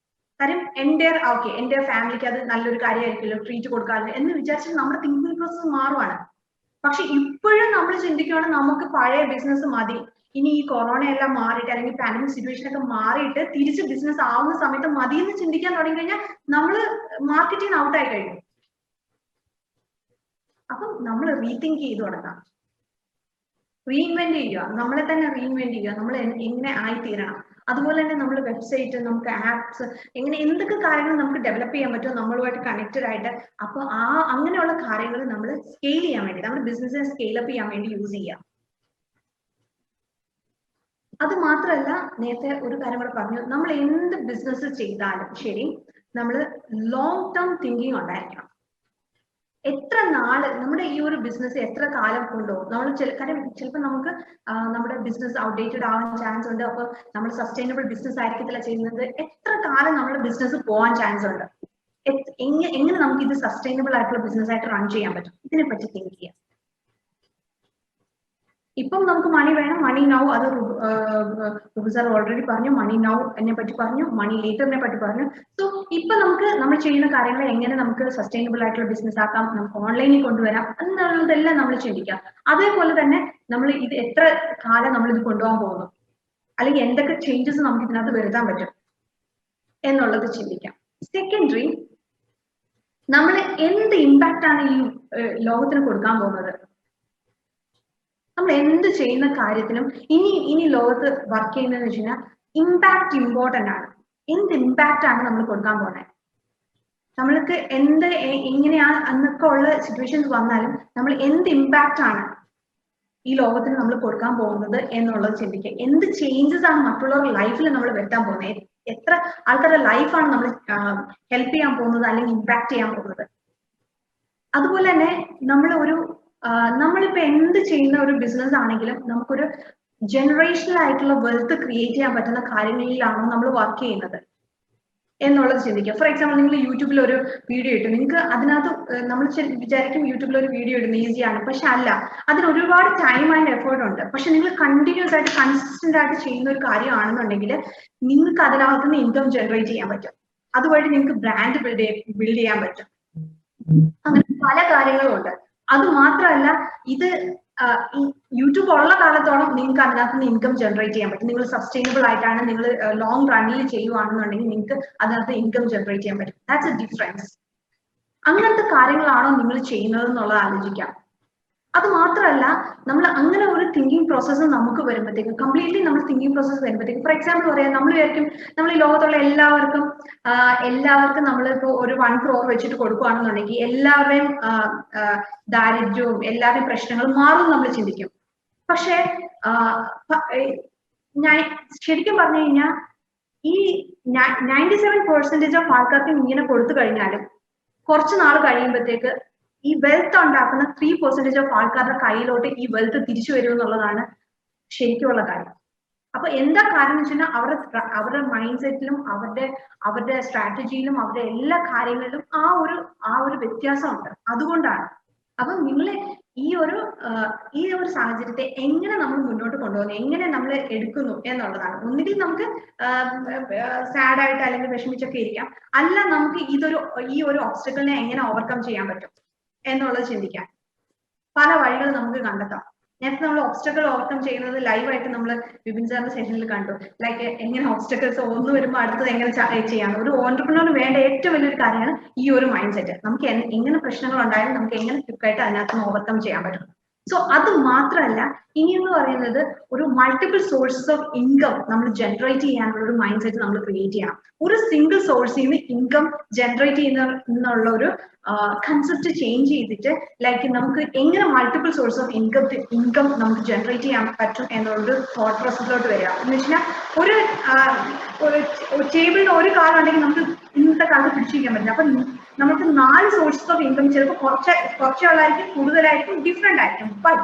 കാര്യം എന്റെ ഫാമിലിക്ക് അത് നല്ലൊരു കാര്യമായിരിക്കുമല്ലോ, ട്രീറ്റ് കൊടുക്കാറില്ല എന്ന് വിചാരിച്ചിട്ട് നമ്മുടെ തിങ്കിങ് പ്രോസസ് മാറുവാണ്. പക്ഷെ ഇപ്പോഴും നമ്മൾ ചിന്തിക്കുകയാണ് നമുക്ക് പഴയ ബിസിനസ് മതി, ഇനി ഈ കൊറോണ എല്ലാം മാറിയിട്ട് അല്ലെങ്കിൽ പാൻഡമിക് സിറ്റുവേഷൻ ഒക്കെ മാറിയിട്ട് തിരിച്ച് ബിസിനസ് ആവുന്ന സമയത്ത് മതി എന്ന് ചിന്തിക്കാൻ തുടങ്ങി കഴിഞ്ഞാൽ നമ്മള് മാർക്കറ്റിംഗ് ഔട്ട് ആയി കഴിഞ്ഞു. അപ്പം നമ്മൾ റീതിങ്ക് ചെയ്ത് തുടങ്ങാം, റീഇൻവെന്റ് ചെയ്യുക, നമ്മളെ തന്നെ റീഇൻവെന്റ് ചെയ്യുക, നമ്മൾ എങ്ങനെ ആയിത്തീരണം. അതുപോലെ തന്നെ നമ്മൾ വെബ്സൈറ്റ്, നമുക്ക് ആപ്സ്, എങ്ങനെ എന്തൊക്കെ കാര്യങ്ങൾ നമുക്ക് ഡെവലപ്പ് ചെയ്യാൻ പറ്റുമോ നമ്മളുമായിട്ട് കണക്റ്റഡ് ആയിട്ട്, അപ്പോൾ അങ്ങനെയുള്ള കാര്യങ്ങൾ നമ്മൾ സ്കെയിൽ ചെയ്യാൻ വേണ്ടി, നമ്മുടെ ബിസിനസ്സിനെ സ്കെയിലപ്പ് ചെയ്യാൻ വേണ്ടി യൂസ് ചെയ്യാം. അത് മാത്രമല്ല, നേരത്തെ ഒരു കാര്യം കൂടെ പറഞ്ഞു, നമ്മൾ എന്ത് ബിസിനസ് ചെയ്താലും ശരി നമ്മൾ ലോങ് ടേം തിങ്കിങ് ഉണ്ടായിരിക്കണം. എത്ര നാള് നമ്മുടെ ഈ ഒരു ബിസിനസ് എത്ര കാലം കൊണ്ടുപോകും, നമ്മൾ കാര്യം ചിലപ്പോൾ നമുക്ക് നമ്മുടെ ബിസിനസ് ഔട്ട്ഡേറ്റഡ് ആവാൻ ചാൻസ് ഉണ്ട്. അപ്പൊ നമ്മൾ സസ്റ്റൈനബിൾ ബിസിനസ് ആയിരിക്കത്തില്ല ചെയ്യുന്നത്. എത്ര കാലം നമ്മുടെ ബിസിനസ് പോകാൻ ചാൻസ് ഉണ്ട്, എങ്ങനെ നമുക്ക് ഇത് സസ്റ്റൈനബിൾ ആയിട്ടുള്ള ബിസിനസ് ആയിട്ട് റൺ ചെയ്യാൻ പറ്റും, ഇതിനെ പറ്റി തിങ്ക് ചെയ്യാം. ഇപ്പം നമുക്ക് മണി വേണം, മണി നൗ, അത് സാർ ഓൾറെഡി പറഞ്ഞു, മണി നൗ എന്നെ പറ്റി പറഞ്ഞു, മണി ലേറ്ററിനെ പറ്റി പറഞ്ഞു. സോ ഇപ്പൊ നമ്മൾ ചെയ്യുന്ന കാര്യങ്ങൾ എങ്ങനെ നമുക്ക് സസ്റ്റൈനബിൾ ആയിട്ടുള്ള ബിസിനസ് ആക്കാം, നമുക്ക് ഓൺലൈനിൽ കൊണ്ടുവരാം എന്നുള്ളതെല്ലാം നമ്മൾ ചിന്തിക്കാം. അതേപോലെ തന്നെ നമ്മൾ ഇത് എത്ര കാലം നമ്മൾ ഇത് കൊണ്ടുപോകാൻ പോകുന്നു, അല്ലെങ്കിൽ എന്തൊക്കെ ചേഞ്ചസ് നമുക്ക് ഇതിനകത്ത് വരുത്താൻ പറ്റും എന്നുള്ളത് ചിന്തിക്കാം. സെക്കൻഡറി, നമ്മൾ എന്ത് ഇമ്പാക്റ്റ് ആണ് ഈ ലോകത്തിന് കൊടുക്കാൻ പോകുന്നത്. നമ്മൾ എന്ത് ചെയ്യുന്ന കാര്യത്തിനും ഇനി ലോകത്ത് വർക്ക് ചെയ്യുന്നതെന്ന് വെച്ച് കഴിഞ്ഞാൽ ഇമ്പാക്ട് ഇമ്പോർട്ടന്റ് ആണ്. എന്ത് ഇമ്പാക്റ്റ് ആണ് നമ്മൾ കൊടുക്കാൻ പോകുന്നത്, നമ്മൾക്ക് എങ്ങനെയാണ് എന്നൊക്കെ ഉള്ള സിറ്റുവേഷൻസ് വന്നാലും നമ്മൾ എന്ത് ഇമ്പാക്റ്റ് ആണ് ഈ ലോകത്തിന് നമ്മൾ കൊടുക്കാൻ പോകുന്നത് എന്നുള്ളത് ചിന്തിക്കുക. എന്ത് ചേഞ്ചസ് ആണ് മറ്റുള്ളവരുടെ ലൈഫിൽ നമ്മൾ വരുത്താൻ പോകുന്നത്, എത്ര ആൾക്കാരുടെ ലൈഫാണ് നമ്മൾ ഹെൽപ്പ് ചെയ്യാൻ പോകുന്നത് അല്ലെങ്കിൽ ഇമ്പാക്ട് ചെയ്യാൻ പോകുന്നത്. അതുപോലെ തന്നെ നമ്മളിപ്പോ എന്ത് ചെയ്യുന്ന ഒരു ബിസിനസ് ആണെങ്കിലും നമുക്കൊരു ജനറേഷണൽ ആയിട്ടുള്ള വെൽത്ത് ക്രിയേറ്റ് ചെയ്യാൻ പറ്റുന്ന കാര്യങ്ങളിലാണോ നമ്മൾ വർക്ക് ചെയ്യുന്നത് എന്നുള്ളത് ചിന്തിക്കുക. ഫോർ എക്സാമ്പിൾ, നിങ്ങൾ യൂട്യൂബിൽ ഒരു വീഡിയോ ഇട്ടു, നിങ്ങൾക്ക് അതിനകത്ത് നമ്മൾ വിചാരിക്കും യൂട്യൂബിൽ ഒരു വീഡിയോ ഇടുന്നത് ഈസിയാണ്, പക്ഷെ അല്ല, അതിന് ഒരുപാട് ടൈം ആൻഡ് എഫേർട്ട് ഉണ്ട്. പക്ഷെ നിങ്ങൾ കണ്ടിന്യൂസ് ആയിട്ട് കൺസിസ്റ്റന്റ് ആയിട്ട് ചെയ്യുന്ന ഒരു കാര്യമാണെന്നുണ്ടെങ്കിൽ നിങ്ങൾക്ക് അതിനകത്തുനിന്ന് ഇൻകം ജനറേറ്റ് ചെയ്യാൻ പറ്റും. അതുവഴി നിങ്ങൾക്ക് ബ്രാൻഡ് ബിൽഡ് ചെയ്യാൻ പറ്റും. അങ്ങനെ പല കാര്യങ്ങളും ഉണ്ട്. അത് മാത്രമല്ല, ഇത് യൂട്യൂബ് ഉള്ള കാലത്തോളം നിങ്ങൾക്ക് അതിനകത്ത് നിന്ന് ഇൻകം ജനറേറ്റ് ചെയ്യാൻ പറ്റും. നിങ്ങൾ സസ്റ്റൈനബിൾ ആയിട്ടാണ്, നിങ്ങൾ ലോങ് റണ്ണിൽ ചെയ്യുവാണെന്നുണ്ടെങ്കിൽ നിങ്ങൾക്ക് അതിനകത്ത് ഇൻകം ജനറേറ്റ് ചെയ്യാൻ പറ്റും. That's A difference. അങ്ങനത്തെ കാര്യങ്ങളാണോ നിങ്ങൾ ചെയ്യുന്നത് എന്നുള്ളത് ആലോചിക്കാം. അത് മാത്രമല്ല, നമ്മൾ അങ്ങനെ ഒരു തിങ്കിങ് പ്രോസസ്സ് നമുക്ക് വരുമ്പോഴത്തേക്കും, കംപ്ലീറ്റ്ലി നമ്മൾ തിങ്കിങ് പ്രോസസ്സ് വരുമ്പോഴത്തേക്കും, ഫോർ എക്സാമ്പിൾ പറയാം, നമ്മൾ വിചാരിക്കും നമ്മൾ ഈ ലോകത്തുള്ള എല്ലാവർക്കും നമ്മളിപ്പോ ഒരു 1 crore വെച്ചിട്ട് കൊടുക്കുകയാണെന്നുണ്ടെങ്കിൽ എല്ലാവരുടെയും ദാരിദ്ര്യവും എല്ലാവരുടെയും പ്രശ്നങ്ങളും മാറും നമ്മൾ ചിന്തിക്കും. പക്ഷെ ഞാൻ ശരിക്കും പറഞ്ഞു കഴിഞ്ഞാൽ ഈ 97% ഓഫ് ആൾക്കാർക്കും ഇങ്ങനെ കൊടുത്തു കഴിഞ്ഞാലും കുറച്ച് നാൾ കഴിയുമ്പോഴത്തേക്ക് ഈ വെൽത്ത് ഉണ്ടാക്കുന്ന 3% ഓഫ് ആൾക്കാരുടെ കയ്യിലോട്ട് ഈ വെൽത്ത് തിരിച്ചു വരും എന്നുള്ളതാണ് ശരിക്കുമുള്ള കാര്യം. അപ്പൊ എന്താ കാര്യം എന്ന് വെച്ചാൽ അവരുടെ മൈൻഡ് സെറ്റിലും അവരുടെ സ്ട്രാറ്റജിയിലും അവരുടെ എല്ലാ കാര്യങ്ങളിലും ആ ഒരു വ്യത്യാസമുണ്ട്. അതുകൊണ്ടാണ്. അപ്പൊ നിങ്ങളെ ഈ ഒരു സാഹചര്യത്തെ എങ്ങനെ നമ്മൾ മുന്നോട്ട് കൊണ്ടുപോകുന്നു, എങ്ങനെ നമ്മൾ എടുക്കുന്നു എന്നുള്ളതാണ്. ഒന്നുകിൽ നമുക്ക് സാഡ് ആയിട്ട് അല്ലെങ്കിൽ വിഷമിച്ചൊക്കെ ഇരിക്കാം, അല്ല നമുക്ക് ഈ ഒരു ഓബ്സ്റ്റക്കിളിനെ എങ്ങനെ ഓവർകം ചെയ്യാൻ പറ്റും എന്നുള്ളത് ചിന്തിക്കാൻ പല വഴികൾ നമുക്ക് കണ്ടെത്താം. നേരത്തെ നമ്മൾ ഓബ്സ്റ്റക്കിൾ ഓവർകം ചെയ്യുന്നത് ലൈവായിട്ട് നമ്മൾ വിപിൻ സാറിന്റെ സെഷനിൽ കണ്ടു. ലൈക്ക് എങ്ങനെ ഓബ്സ്റ്റക്കിൾസ് ഒന്ന് വരുമ്പോൾ അടുത്തത് എങ്ങനെ ചെയ്യാം. ഒരു ഓൺട്രപ്രനറിന് വേണ്ട ഏറ്റവും വലിയൊരു കാര്യമാണ് ഈ ഒരു മൈൻഡ് സെറ്റ്. നമുക്ക് എങ്ങനെ പ്രശ്നങ്ങൾ ഉണ്ടായാലും നമുക്ക് എങ്ങനെ ക്വിക്കായിട്ട് അതിനകത്ത് നിന്ന് ഓവർകം ചെയ്യാൻ പറ്റും. സോ അത് മാത്രമല്ല, ഇനിയെന്ന് പറയുന്നത് ഒരു മൾട്ടിപ്പിൾ സോഴ്സസ് ഓഫ് ഇൻകം നമ്മൾ ജനറേറ്റ് ചെയ്യാനുള്ള ഒരു മൈൻഡ് സെറ്റ് നമ്മൾ ക്രിയേറ്റ് ചെയ്യണം. ഒരു സിംഗിൾ സോഴ്സിൽ നിന്ന് ഇൻകം ജനറേറ്റ് ചെയ്യുന്നുള്ള ഒരു കൺസെപ്റ്റ് ചേഞ്ച് ചെയ്തിട്ട് ലൈക്ക് നമുക്ക് എങ്ങനെ മൾട്ടിപ്പിൾ സോഴ്സ് ഓഫ് ഇൻകം നമുക്ക് ജനറേറ്റ് ചെയ്യാൻ പറ്റും എന്നുള്ളൊരു തോട്ട് പ്രോസസ്സിലോട്ട് വരിക. എന്ന് വെച്ചാൽ ഒരു ടേബിളിന് ഒരു കാലം ഉണ്ടെങ്കിൽ നമുക്ക് ഇന്നത്തെ കാലത്ത് പിടിച്ചിരിക്കാൻ പറ്റില്ല. അപ്പൊ നമുക്ക് 4 സോഴ്സസ് ഓഫ് ഇൻകം, ചിലപ്പോൾ കുറച്ചുള്ളായിരിക്കും, കൂടുതലായിരിക്കും, ഡിഫറെന്റ് ആയിരിക്കും. ബട്ട്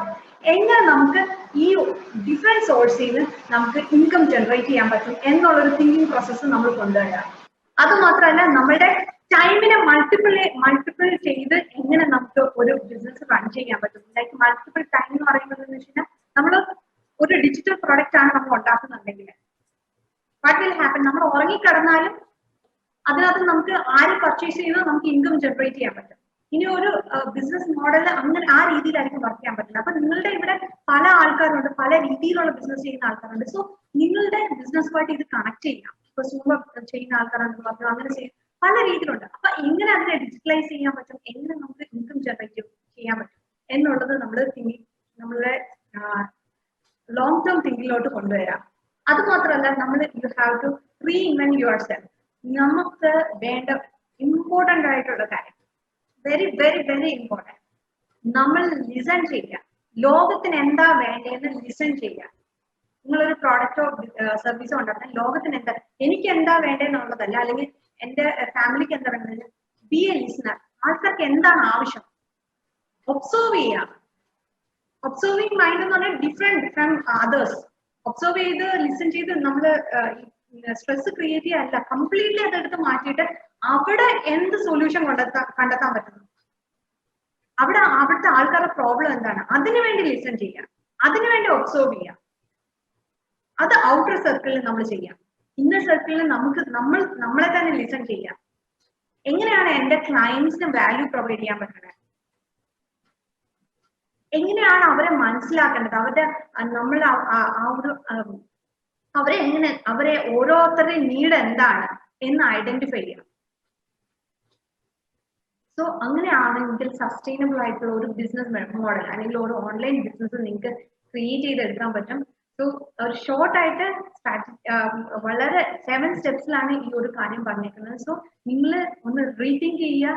എങ്ങനെ നമുക്ക് ഈ ഡിഫറെന്റ് സോഴ്സിൽ നിന്ന് നമുക്ക് ഇൻകം ജനറേറ്റ് ചെയ്യാൻ പറ്റും എന്നുള്ളൊരു തിങ്കിങ് പ്രോസസ്സ് നമ്മൾ കൊണ്ടുവരിക. അത് മാത്രമല്ല, നമ്മുടെ ടൈമിനെ മൾട്ടിപ്പിൾ ചെയ്ത് എങ്ങനെ നമുക്ക് ഒരു ബിസിനസ് റൺ ചെയ്യാൻ പറ്റും. ലൈക്ക് മൾട്ടിപ്പിൾ ടൈം എന്ന് പറയുന്നത് എന്ന് വെച്ചാൽ നമ്മൾ ഒരു ഡിജിറ്റൽ പ്രോഡക്റ്റ് ആണ് നമ്മൾ ഉണ്ടാക്കുന്നുണ്ടെങ്കിൽ വാട്ട് വിൽ ഹാപ്പൻ, നമ്മൾ ഉറങ്ങിക്കിടന്നാലും അതിനകത്ത് നമുക്ക് ആര് പർച്ചേസ് ചെയ്യുന്നോ നമുക്ക് ഇൻകം ജനറേറ്റ് ചെയ്യാൻ പറ്റും. ഇനി ഒരു ബിസിനസ് മോഡൽ അങ്ങനെ ആ രീതിയിലായിരിക്കും വർക്ക് ചെയ്യാൻ പറ്റില്ല. അപ്പൊ നിങ്ങളുടെ ഇവിടെ പല ആൾക്കാരുണ്ട്, പല രീതിയിലുള്ള ബിസിനസ് ചെയ്യുന്ന ആൾക്കാരുണ്ട്. സോ നിങ്ങളുടെ ബിസിനസ്സുമായിട്ട് ഇത് കണക്ട് ചെയ്യാം. ഇപ്പൊ സൂപ്പർ ചെയ്യുന്ന ആൾക്കാരാണെന്ന് പറഞ്ഞു, അങ്ങനെ ചെയ്യും, പല രീതിയിലുണ്ട്. അപ്പൊ എങ്ങനെ അതിനെ ഡിജിറ്റലൈസ് ചെയ്യാൻ പറ്റും, എങ്ങനെ നമുക്ക് ഇൻകം ജനറേറ്റ് ചെയ്യാൻ പറ്റും എന്നുള്ളത് നമ്മൾ നമ്മളുടെ ലോങ് ടേം തിങ്കിങ്ങിലോട്ട് കൊണ്ടുവരാം. അത് മാത്രമല്ല, നമ്മൾ you have to reinvent yourself. നമുക്ക് വേണ്ട ഇമ്പോർട്ടന്റ് ആയിട്ടുള്ള കാര്യം, വെരി വെരി വെരി ഇമ്പോർട്ടന്റ്, നമ്മൾ ലിസൺ ചെയ്യുക. ലോകത്തിന് എന്താ വേണ്ടതെന്ന് ലിസൺ ചെയ്യുക. നിങ്ങളൊരു പ്രോഡക്റ്റോ സർവീസോ ഉണ്ടാക്കാൻ ലോകത്തിന് എന്താ, എനിക്ക് എന്താ വേണ്ടതെന്നുള്ളതല്ല, അല്ലെങ്കിൽ എന്റെ ഫാമിലിക്ക് എന്താ വേണ്ടത്, ബി എ ലിസണർ. ആൾക്കാർക്ക് എന്താണ് ആവശ്യം ഒബ്സർവ് ചെയ്യുക. ഒബ്സർവിങ് മൈൻഡ് എന്ന് പറഞ്ഞാൽ ഡിഫറെന്റ് ഫ്രം അതേഴ്സ്. ഒബ്സർവ് ചെയ്ത് ലിസൺ ചെയ്ത് നമ്മള് സ്ട്രെസ് ക്രിയേറ്റ് ചെയ്യാനല്ല, കംപ്ലീറ്റ്ലി അതെടുത്ത് മാറ്റിയിട്ട് അവിടെ എന്ത് സൊല്യൂഷൻ കണ്ടെത്താൻ പറ്റുന്നു, അവിടുത്തെ ആൾക്കാരുടെ പ്രോബ്ലം എന്താണ്, അതിനുവേണ്ടി ലിസൺ ചെയ്യാം, അതിനുവേണ്ടി ഒബ്സർവ് ചെയ്യാം. അത് ഔട്ടർ സർക്കിളിൽ നമ്മൾ ചെയ്യാം. ഇന്നർ സർക്കിളിൽ നമ്മളെ തന്നെ ലിസൺ ചെയ്യാം. എങ്ങനെയാണ് എന്റെ ക്ലയൻസിന് വാല്യൂ പ്രൊവൈഡ് ചെയ്യാൻ പറ്റുന്നത്, എങ്ങനെയാണ് അവരെ മനസ്സിലാക്കേണ്ടത്, അവരെ ഓരോരുത്തരുടെയും നീഡ് എന്താണ് എന്ന് ഐഡന്റിഫൈ ചെയ്യാം. സോ അങ്ങനെയാണെങ്കിൽ സസ്റ്റൈനബിൾ ആയിട്ടുള്ള ഒരു ബിസിനസ് മോഡൽ അല്ലെങ്കിൽ ഒരു ഓൺലൈൻ ബിസിനസ് നിങ്ങൾക്ക് ക്രിയേറ്റ് ചെയ്തെടുക്കാൻ പറ്റും. സോ ഒരു ഷോർട്ട് ആയിട്ട് വളരെ 7 സ്റ്റെപ്സിലാണ് ഈ ഒരു കാര്യം പറഞ്ഞേക്കുന്നത്. സോ നിങ്ങൾ ഒന്ന് റീതിങ്ക് ചെയ്യുക,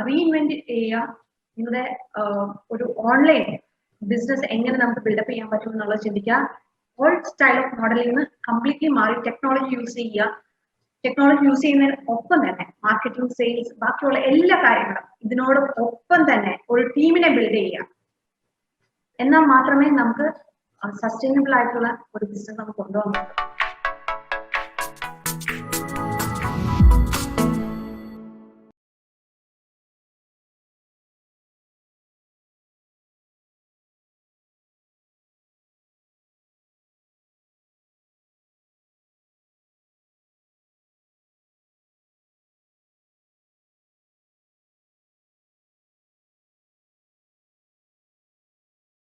റീഇൻവെന്റ് ചെയ്യുക. നിങ്ങളുടെ ഒരു ഓൺലൈൻ ബിസിനസ് എങ്ങനെ നമുക്ക് ബിൽഡപ്പ് ചെയ്യാൻ പറ്റും എന്നുള്ളത് ചിന്തിക്കുക. ഓൾഡ് സ്റ്റൈൽ ഓഫ് മോഡലിൽ നിന്ന് കംപ്ലീറ്റ്ലി മാറി ടെക്നോളജി യൂസ് ചെയ്യുക. ടെക്നോളജി യൂസ് ചെയ്യുന്നതിന് ഒപ്പം തന്നെ മാർക്കറ്റിംഗ്, സെയിൽസ്, ബാക്കിയുള്ള എല്ലാ കാര്യങ്ങളും ഇതിനോടൊപ്പം തന്നെ ഒരു ടീമിനെ ബിൽഡ് ചെയ്യുക. എന്നാൽ മാത്രമേ നമുക്ക് സസ്റ്റൈനബിൾ ആയിട്ടുള്ള ഒരു ബിസിനസ് നമുക്ക് കൊണ്ടുപോകാൻ പറ്റും.